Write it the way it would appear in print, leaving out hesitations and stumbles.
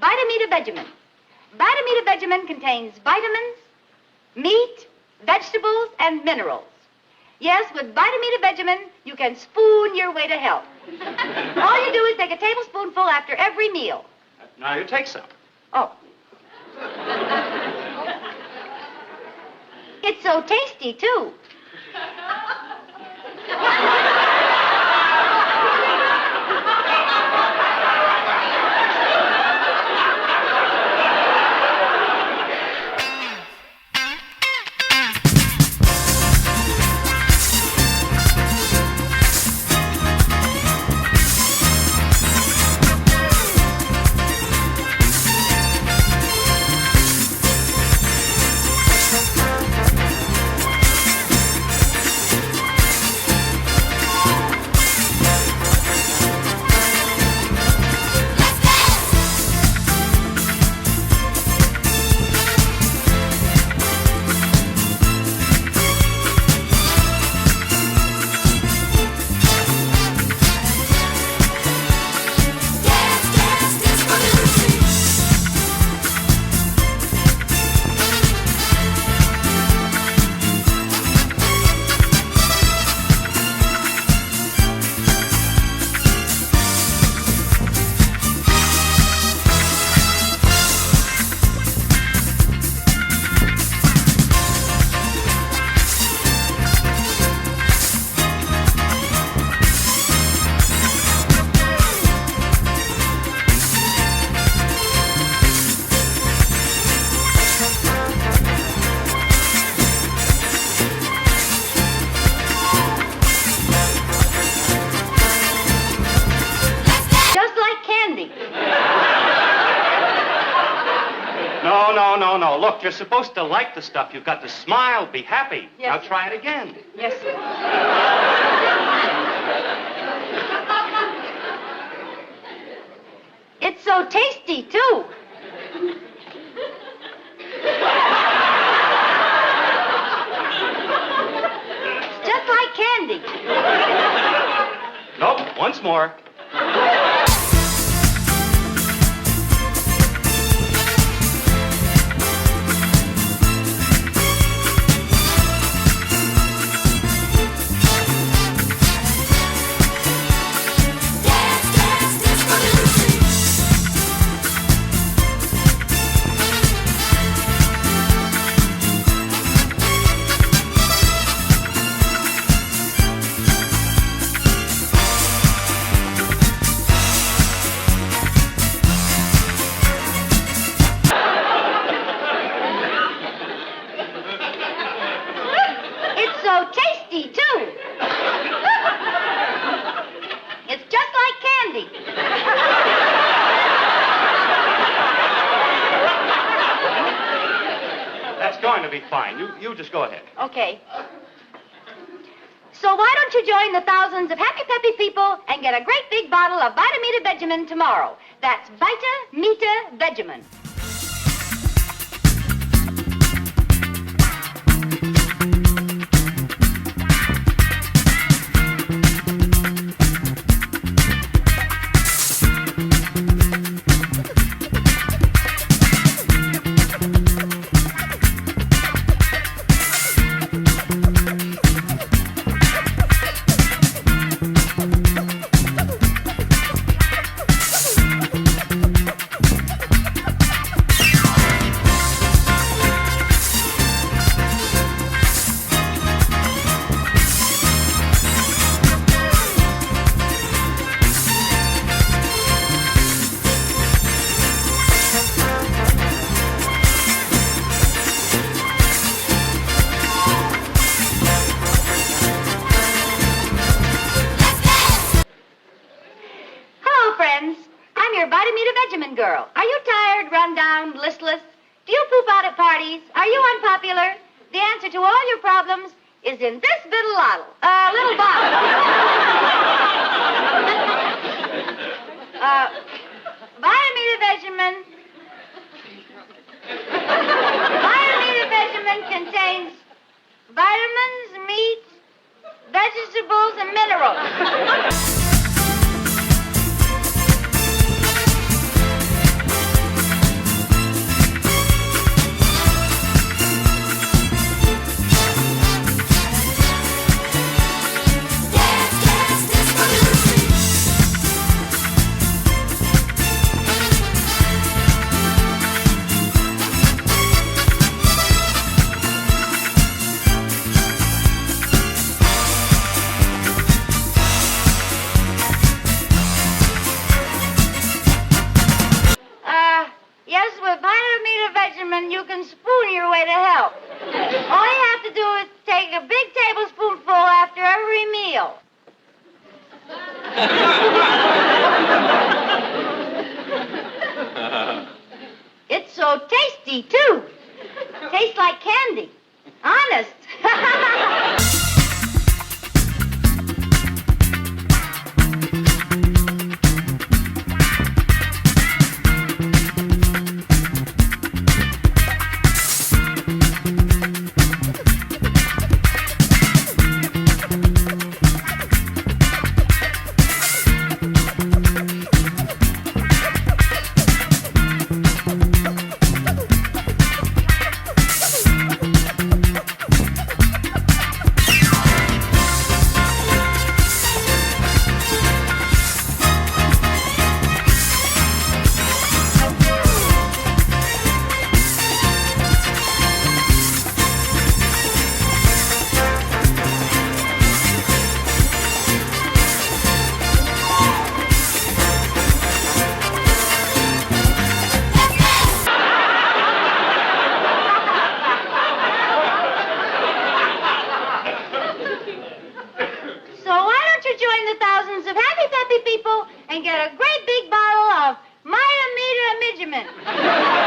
Vitamin. Vitamin contains vitamins, meat, vegetables, and minerals. Yes, with Vitamin, you can spoon your way to health. All you do is take a tablespoonful after every meal. Now you take some. Oh. It's so tasty, too. No. Look, you're supposed to like the stuff. You've got to smile, be happy. Yes. Now try it again. Yes, sir. It's so tasty, too. It's just like candy. Nope, once more. Fine. You just go ahead. Okay. So why don't you join the thousands of happy, peppy people and get a great big bottle of Vitamin tomorrow? That's Vitamin. Girl, are you tired, run down, listless? Do you poop out at parties? Are you unpopular? The answer to all your problems is in this little bottle. Vitamin contains vitamins, meat, vegetables, and minerals. spoon your way to health. All you have to do is take a big tablespoonful after every meal. It's so tasty, too. Tastes like candy. Honest. Join the thousands of happy, peppy people and get a great big bottle of Midgemin.